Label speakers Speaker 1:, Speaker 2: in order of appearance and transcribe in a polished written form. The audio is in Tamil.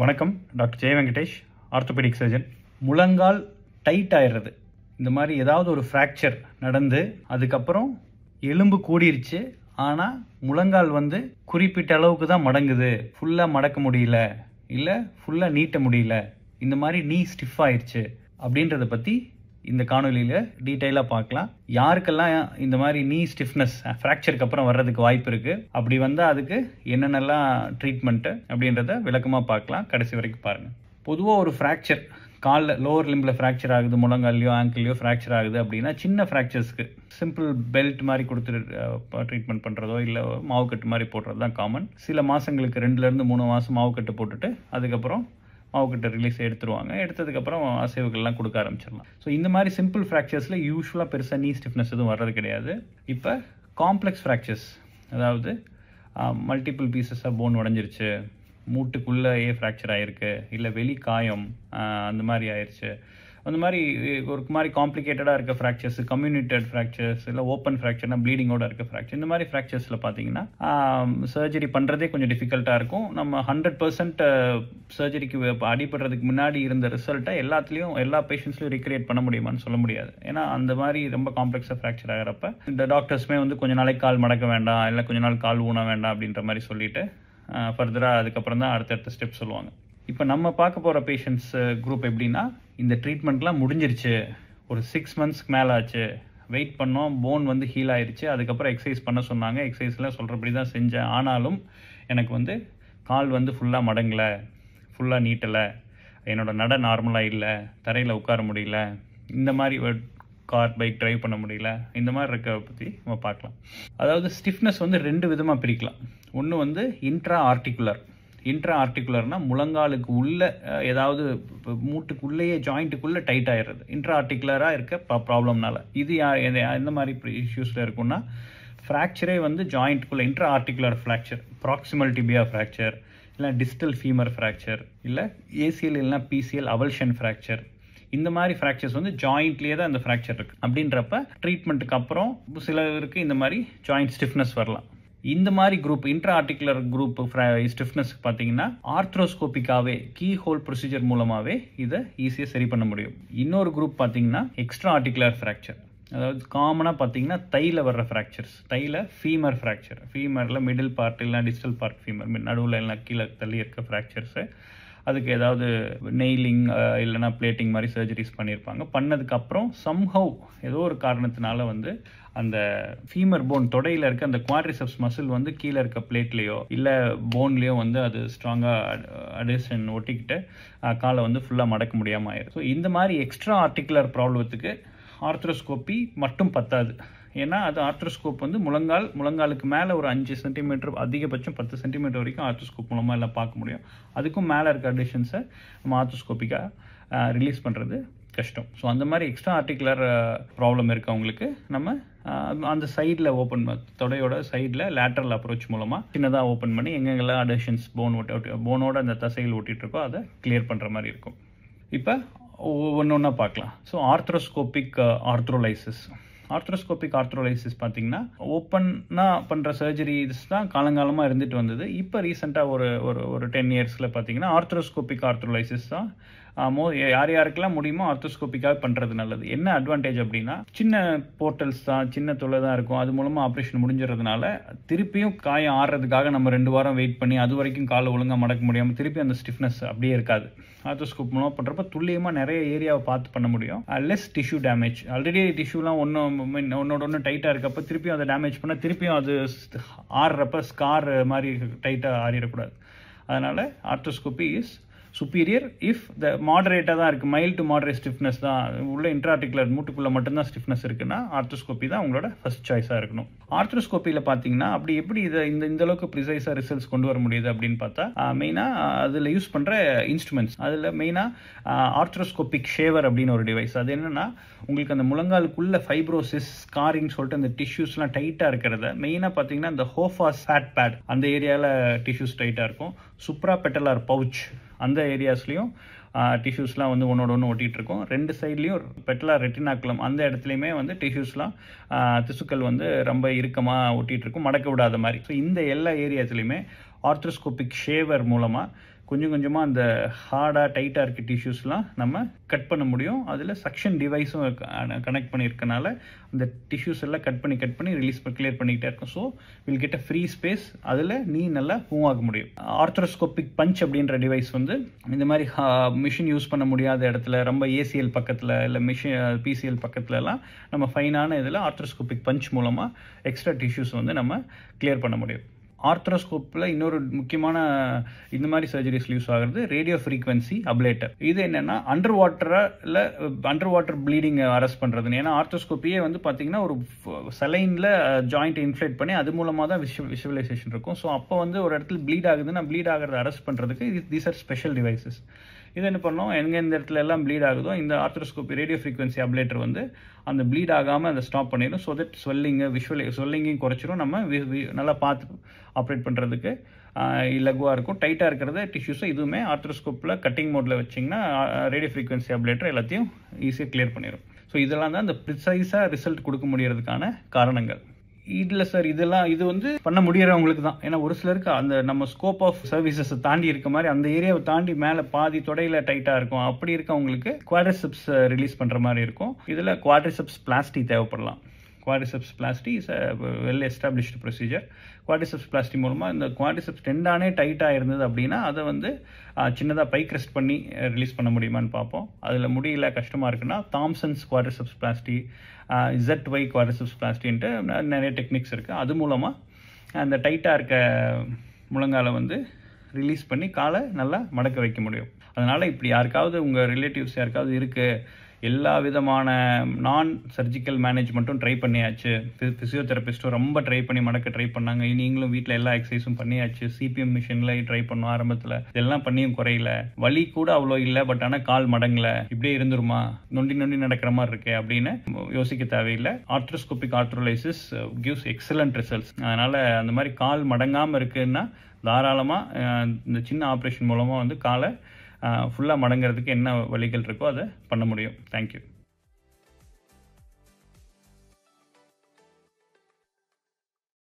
Speaker 1: வணக்கம். டாக்டர் ஜெய வெங்கடேஷ், ஆர்த்தோபெடிக் சர்ஜன். முழங்கால் டைட் ஆயிடுறது, இந்த மாதிரி ஏதாவது ஒரு ஃப்ராக்சர் நடந்து அதுக்கப்புறம் எலும்பு கூடிருச்சு, ஆனால் முழங்கால் குறிப்பிட்ட அளவுக்கு தான் மடங்குது, ஃபுல்லாக மடக்க முடியல, இல்லை ஃபுல்லாக நீட்ட முடியல, இந்த மாதிரி நீ ஸ்டிஃப் ஆயிடுச்சு அப்படின்றத பற்றி இந்த காணொலியில் டீட்டெயிலாக பார்க்கலாம். யாருக்கெல்லாம் இந்த மாதிரி நீ ஸ்டிஃப்னஸ் ஃப்ராக்சருக்கு அப்புறம் வர்றதுக்கு வாய்ப்பு இருக்குது, அப்படி வந்தால் அதுக்கு என்னென்னலாம் ட்ரீட்மெண்ட்டு அப்படின்றத விளக்கமாக பார்க்கலாம். கடைசி வரைக்கும் பாருங்கள். பொதுவாக ஒரு ஃப்ராக்சர் காலில் லோவர் லிம்பில் ஃப்ராக்சர் ஆகுது, முழங்கால்லையோ ஆங்கிள்லையோ ஃப்ராக்சர் ஆகுது அப்படின்னா சின்ன ஃப்ராக்சர்ஸ்க்கு சிம்பிள் பெல்ட் மாதிரி கொடுத்து ட்ரீட்மெண்ட் பண்ணுறதோ இல்லை மாவுக்கட்டு மாதிரி போடுறது தான் காமன். சில மாதங்களுக்கு 2லேருந்து 3 மாதம் மாவுக்கட்டு போட்டுட்டு அதுக்கப்புறம் மாவுக்கட்டு ரிலீஸ் எடுத்துருவாங்க. எடுத்ததுக்கப்புறம் அசைவுகள்லாம் கொடுக்க ஆரம்பிச்சிடலாம். ஸோ இந்த மாதிரி சிம்பிள் ஃப்ராக்சர்ஸில் யூஸ்வலாக பெருசாக நீ ஸ்டிஃப்னஸ் எதுவும் வர்றது கிடையாது. இப்போ காம்ப்ளெக்ஸ் ஃப்ராக்சர்ஸ், அதாவது மல்டிபிள் பீசஸாக போன் உடஞ்சிருச்சு, மூட்டுக்குள்ளேயே ஃப்ராக்சர் ஆகிருக்கு, இல்லை வெளி காயம் அந்த மாதிரி ஆயிடுச்சு, அந்த மாதிரி ஒரு மாதிரி காம்ப்ளிகேட்டடாக இருக்க ஃப்ராக்சர்ஸ், கம்யூனிட்டட் ஃப்ராக்சர்ஸ், இல்லை ஓப்பன் ஃப்ராக்சர்னா ப்ளீடிங்கோட இருக்க ஃப்ராக்சர், இந்த மாதிரி ஃப்ராக்சர்ஸில் பார்த்தீங்கன்னா சர்ஜரி பண்ணுறதே கொஞ்சம் டிஃபிகல்ட்டாக இருக்கும். நம்ம 100% சர்ஜரிக்கு அடிபடுறதுக்கு முன்னாடி இருந்த ரிசல்ட்டை எல்லா பேஷண்ட்ஸ்லையும் ரீக்ரியேட் பண்ண முடியுமான்னு சொல்ல முடியாது. ஏன்னா அந்த மாதிரி ரொம்ப காம்ப்ளெக்ஸாக ஃப்ராக்சர் ஆகிறப்ப இந்த டாக்டர்ஸுமே கொஞ்சம் நாளைக்கு கால் மடக்க வேண்டாம், இல்லை கொஞ்ச நாள் கால் ஊன வேண்டாம் அப்படின்ற மாதிரி சொல்லிட்டு ஃபர்தராக அதுக்கப்புறம் தான் அடுத்தடுத்த ஸ்டெப் சொல்லுவாங்க. இப்போ நம்ம பார்க்க போகிற பேஷண்ட்ஸ் குரூப் எப்படின்னா, இந்த ட்ரீட்மெண்ட்லாம் முடிஞ்சிருச்சு, ஒரு 6 மந்த்ஸ்க்கு மேலே ஆச்சு, வெயிட் பண்ணோம், போன் ஹீல் ஆயிடுச்சு, அதுக்கப்புறம் எக்ஸசைஸ் பண்ண சொன்னாங்க, எக்ஸசைஸ்லாம் சொல்கிறபடி தான் செஞ்சேன், ஆனாலும் எனக்கு கால் ஃபுல்லாக மடங்கலை, ஃபுல்லாக நீட்டலை, என்னோட நட நார்மலாக இல்லை, தரையில் உட்கார முடியல, இந்த மாதிரி கார் பைக் டிரைவ் பண்ண முடியல, இந்த மாதிரி இருக்க பற்றி நம்ம பார்க்கலாம். அதாவது ஸ்டிஃப்னஸ் 2 விதமாக பிரிக்கலாம். ஒன்று இன்ட்ரா ஆர்டிகுலர்னா முழங்காலுக்கு உள்ள ஏதாவது மூட்டுக்குள்ளேயே ஜாயிண்ட்டுக்குள்ளே டைட் ஆகிடுறது இன்ட்ரா ஆர்டிகுலராக இருக்க ப்ராப்ளம்னால. இது எந்த மாதிரி இஷ்யூஸில் இருக்குன்னா, ஃப்ராக்சரே ஜாயிண்ட்டுக்குள்ளே intra articular fracture, proximal டிபியா fracture, இல்லை டிஸ்டல் ஃபீமர் ஃப்ராக்சர், இல்லை ஏசிஎல் இல்லைனா பிசிஎல் அவல்ஷன் ஃப்ராக்சர், இந்த மாதிரி ஃப்ராக்சர்ஸ் ஜாயிண்ட்லேயே தான் இந்த ஃப்ராக்சர் இருக்குது. அப்படின்றப்ப ட்ரீட்மெண்ட்டுக்கு அப்புறம் சிலருக்கு இந்த மாதிரி ஜாயிண்ட் ஸ்டிஃப்னஸ் வரலாம். இந்த மாதிரி குரூப் இன்ட்ரா ஆர்டிகுலர் குரூப் ஸ்டிஃப்னஸ்க்கு பார்த்தீங்கன்னா ஆர்த்ரோஸ்கோபிக்காவே கீ ஹோல் ப்ரொசீஜர் மூலமாகவே இதை ஈஸியாக சரி பண்ண முடியும். இன்னொரு குரூப் பார்த்தீங்கன்னா எக்ஸ்ட்ரா ஆர்டிகுலர் ஃப்ராக்சர், அதாவது காமனாக பார்த்தீங்கன்னா தையில் வர்ற ஃப்ராக்சர்ஸ், தையில் ஃபீமர் ஃப்ராக்சர், ஃபீமரில் மிடில் பார்ட் இல்லை டிஸ்டல் பார்ட் ஃபீமர் நடுவில் எல்லாம் கீழே தள்ளி இருக்க ஃப்ராக்சர்ஸு, அதுக்கு ஏதாவது நெய்லிங் இல்லைனா பிளேட்டிங் மாதிரி சர்ஜரிஸ் பண்ணியிருப்பாங்க. பண்ணதுக்கப்புறம் சம்ஹவ் ஏதோ ஒரு காரணத்தினால அந்த ஃபீமர் போன் தொடையில் இருக்க அந்த குவாட்ரிசெப்ஸ் மசில் கீழே இருக்க பிளேட்லேயோ இல்லை போன்லேயோ அது ஸ்ட்ராங்காக அடேஷன் ஒட்டிக்கிட்டு காலை ஃபுல்லாக மடக்க முடியாமல் ஆயிடும். ஸோ இந்த மாதிரி எக்ஸ்ட்ரா ஆர்டிகுலர் ப்ராப்ளத்துக்கு ஆர்த்ரோஸ்கோப்பி மட்டும் பத்தாது. ஏன்னா அது ஆர்த்ரோஸ்கோப் முழங்காலுக்கு மேலே ஒரு 5 சென்டிமீட்டர், அதிகபட்சம் 10 சென்டிமீட்டர் வரைக்கும் ஆர்த்ரோஸ்கோப் மூலமாக எல்லாம் பார்க்க முடியும். அதுக்கும் மேலே இருக்க அடிஷன்ஸை நம்ம ஆர்த்ரோஸ்கோப்பிக்காக ரிலீஸ் பண்ணுறது கஷ்டம். ஸோ அந்த மாதிரி எக்ஸ்ட்ரா ஆர்டிகுலர் ப்ராப்ளம் இருக்கவங்களுக்கு நம்ம அந்த சைடில் தொடையோட சைடில் லேட்டரல் அப்ரோச் மூலமாக சின்னதாக ஓப்பன் பண்ணி எங்கெங்கெல்லாம் அடிஷன்ஸ் போனோட அந்த தசைகள் ஒட்டிகிட்டு இருக்கோ அதை கிளியர் பண்ணுற மாதிரி இருக்கும். இப்போ ஒன்று பார்க்கலாம். ஸோ ஆர்த்ரோஸ்கோபிக் ஆர்த்ரோலைசிஸ் பார்த்தீங்கன்னா ஓப்பனாக பண்ணுற சர்ஜரிஸ் தான் காலங்காலமாக இருந்துட்டு வந்தது. இப்போ ரீசெண்டாக ஒரு 10 இயர்ஸில் பார்த்தீங்கன்னா ஆர்த்ரோஸ்கோபிக் ஆர்த்ரோலைசிஸ் தான் யாருக்கெல்லாம் முடியுமோ ஆர்த்ரோஸ்கோபிக்காக பண்ணுறது நல்லது. என்ன அட்வான்டேஜ் அப்படின்னா, சின்ன போர்ட்டல்ஸ் தான், சின்ன தொலை தான் இருக்கும், அது மூலமாக ஆப்ரேஷன் முடிஞ்சிடறதுனால திருப்பியும் காயம் ஆடுறதுக்காக நம்ம 2 வாரம் வெயிட் பண்ணி அது வரைக்கும் காலை ஒழுங்காக மடக்க முடியாமல் திருப்பி அந்த ஸ்டிஃப்னஸ் அப்படியே இருக்காது. ஆர்த்ரோஸ்கோப் மூலமாக பண்ணுறப்ப துல்லியமாக நிறைய ஏரியாவை பார்த்து பண்ண முடியும். Less tissue damage. ஆல்ரெடி டிஷ்யூலாம் ஒன்னோட டைட்டாக இருக்கப்போ திருப்பியும் அதை டேமேஜ் பண்ணால் திருப்பியும் அது ஆடுறப்ப ஸ்கார் மாதிரி டைட்டாக ஆறிடக்கூடாது. அதனால் arthroscopy is superior if the மாடரேட்டாக தான் இருக்குது, மைல்டு டு மாடரேட் ஸ்டிஃப்னஸ் தான் உள்ள இன்ட்ராஆர்டிகுலர் மூட்டுக்குள்ளே மட்டும்தான் ஸ்டிஃப்னஸ் இருக்குன்னா ஆர்த்ரோஸ்கோப்பி தான் உங்களோட ஃபர்ஸ்ட் சாய்ஸாக இருக்கணும். ஆர்த்ரோஸ்கோப்பியில் பார்த்தீங்கன்னா அப்படி எப்படி இதை இந்த அளவுக்கு ப்ரிசைஸாக ரிசல்ட்ஸ் கொண்டு வர முடியுது அப்படின்னு பார்த்தா, மெயினாக அதில் யூஸ் பண்ணுற இன்ஸ்ட்ருமெண்ட்ஸ், அதில் மெயினாக ஆர்த்ரோஸ்கோபிக் ஷேவர் அப்படின்னு ஒரு டிவைஸ். அது என்னென்னா, உங்களுக்கு அந்த முழங்காலுக்குள்ள ஃபைப்ரோசிஸ் ஸ்காரிங் சொல்லிட்டு அந்த டிஷ்யூஸ்லாம் டைட்டாக இருக்கிறத மெயினாக பார்த்தீங்கன்னா இந்த ஹோஃபாஸ் ஃபேட் பேட் அந்த ஏரியாவில் டிஷ்யூஸ் டைட்டாக இருக்கும். சுப்ரா பெட்டலார் பவுச் அந்த ஏரியாஸ்லையும் டிஷ்யூஸ்லாம் ஒன்றோட ஒன்று ஒட்டிகிட்டு இருக்கும். 2 சைட்லேயும் பெட்டலார் ரெட்டினாக்குலம் அந்த இடத்துலையுமே டிஷ்யூஸ்லாம் திசுக்கள் ரொம்ப இறுக்கமாக ஒட்டிகிட்டு இருக்கும், மடக்க விடாத மாதிரி. ஸோ இந்த எல்லா ஏரியாஸ்லையுமே ஆர்த்ரோஸ்கோபிக் ஷேவர் மூலமாக கொஞ்சம் கொஞ்சமாக அந்த ஹார்டாக டைட்டாக இருக்க டிஷ்யூஸ்லாம் நம்ம கட் பண்ண முடியும். அதில் சக்ஷன் டிவைஸும் கனெக்ட் பண்ணியிருக்கனால அந்த டிஷ்யூஸ் எல்லாம் கட் பண்ணி ரிலீஸ் கிளியர் பண்ணிக்கிட்டே இருக்கும். So will get a free space, அதில் நீ நல்லா மூவ் ஆக முடியும். ஆர்த்ரோஸ்கோபிக் பஞ்ச் அப்படின்ற டிவைஸ் வந்து இந்த மாதிரி மிஷின் யூஸ் பண்ண முடியாத இடத்துல, ரொம்ப ஏசிஎல் பக்கத்தில் இல்லை பிசிஎல் பக்கத்துலலாம் நம்ம ஃபைனான இதில் ஆர்த்ரோஸ்கோபிக் பஞ்ச் மூலமாக எக்ஸ்ட்ரா டிஷ்யூஸ் வந்து நம்ம கிளியர் பண்ண முடியும். ஆர்த்ரோஸ்கோப்பில் இன்னொரு முக்கியமான இந்த மாதிரி சர்ஜரிஸ் யூஸ் ஆகிறது ரேடியோ ஃப்ரீக்வன்சி அப்ளேட்டர். இது என்னென்னா அண்டர் வாட்டர் ப்ளீடிங் அரெஸ்ட் பண்ணுறதுன்னு. ஏன்னா ஆர்த்ரோஸ்கோப்பியே வந்து பார்த்தீங்கன்னா ஒரு சலைனில் ஜாயிண்ட் இன்ஃப்ளேட் பண்ணி அது மூலமாக தான் விஷுவலைசேஷன் இருக்கும். ஸோ அப்போ வந்து ஒரு இடத்துல ப்ளீட் ஆகுதுன்னா ப்ளீட் ஆகிறத அரெஸ்ட் பண்ணுறதுக்கு தீஸ் ஆர் ஸ்பெஷல் டிவைசஸ். இது என்ன பண்ணோம், இந்த இடத்துல எல்லாம் ப்ளீட் ஆகுதோ இந்த ஆர்த்ரோஸ்கோபி ரேடியோ ஃப்ரீக்வன்சி அப்ளேட்டர் வந்து அந்த ப்ளீட் ஆகாமல் அதை ஸ்டாப் பண்ணிடும். ஸோ தட் ஸ்வெல்லிங்கையும் குறைச்சிரும். நம்ம நல்லா பார்த்து ஆப்ரேட் பண்ணுறதுக்கு இலகுவாக இருக்கும். டைட்டாக இருக்கிறது டிஷ்யூஸை இதுவுமே ஆர்த்ரோஸ்கோப்பில் கட்டிங் மோடில் வச்சிங்கன்னா ரேடியோ ஃப்ரீக்வன்சி அப்ளேட்டர் எல்லாத்தையும் ஈஸியாக கிளியர் பண்ணிடும். ஸோ இதெல்லாம் தான் இந்த ப்ரிசைஸாக ரிசல்ட் கொடுக்க முடியறதுக்கான காரணங்கள். இல்லை சார், இது வந்து பண்ண முடியறவங்களுக்கு தான். ஏன்னா ஒரு சிலருக்கு அந்த நம்ம ஸ்கோப் ஆஃப் சர்வீசஸ் தாண்டி இருக்க மாதிரி அந்த ஏரியாவை தாண்டி மேலே பாதி தொடையில டைட்டாக இருக்கும். அப்படி இருக்கவங்களுக்கு குவாட்ரிசெப்ஸ் ரிலீஸ் பண்ணுற மாதிரி இருக்கும். இதில் குவாட்ரிசெப்ஸ் பிளாஸ்டி தேவைப்படலாம். Quadriceps plasty is well established procedure. Quadriceps plasty மூலமாக இந்த குவாட்ரிசெப்ஸ் டெண்டானே டைட்டாக இருந்தது அப்படின்னா அதை வந்து சின்னதாக பைக் ரெஸ்ட் பண்ணி ரிலீஸ் பண்ண முடியுமான்னு பார்ப்போம். அதில் முடியல, கஷ்டமாக இருக்குன்னா Thompson's quadricepsplasty, ZY quadriceps பிளாஸ்டின்ட்டு நிறைய டெக்னிக்ஸ் இருக்குது. அது மூலமாக அந்த டைட்டாக இருக்க முழங்காலை வந்து ரிலீஸ் பண்ணி காலை நல்லா மடக்க வைக்க முடியும். அதனால் இப்படி யாருக்காவது உங்கள் ரிலேட்டிவ்ஸ் யாருக்காவது இருக்குது, எல்லா விதமான நான் சர்ஜிக்கல் மேனேஜ்மெண்ட்டும் ட்ரை பண்ணியாச்சு, ஃபிசியோதெரபிஸ்ட்டும் ரொம்ப ட்ரை பண்ணாங்க, நீங்களும் வீட்டில் எல்லா எக்ஸசைஸும் பண்ணியாச்சு, CPM மிஷினில் ட்ரை பண்ணோம் ஆரம்பத்தில், இதெல்லாம் பண்ணியும் குறையில, வலி கூட அவ்வளோ இல்லை, பட் ஆனால் கால் மடங்கலை, இப்படியே இருந்துருமா, நொண்டி நடக்கிற மாதிரி இருக்கே அப்படின்னு யோசிக்க தேவையில்லை. Arthroscopic arthrolysis gives excellent results. அதனால் அந்த மாதிரி கால் மடங்காமல் இருக்குன்னா தாராளமாக இந்த சின்ன ஆப்ரேஷன் மூலமாக வந்து காலை ஃபுல்லாக மடங்கிறதுக்கு என்ன வழிகள் இருக்கோ அதை பண்ண முடியும். தேங்க்யூ.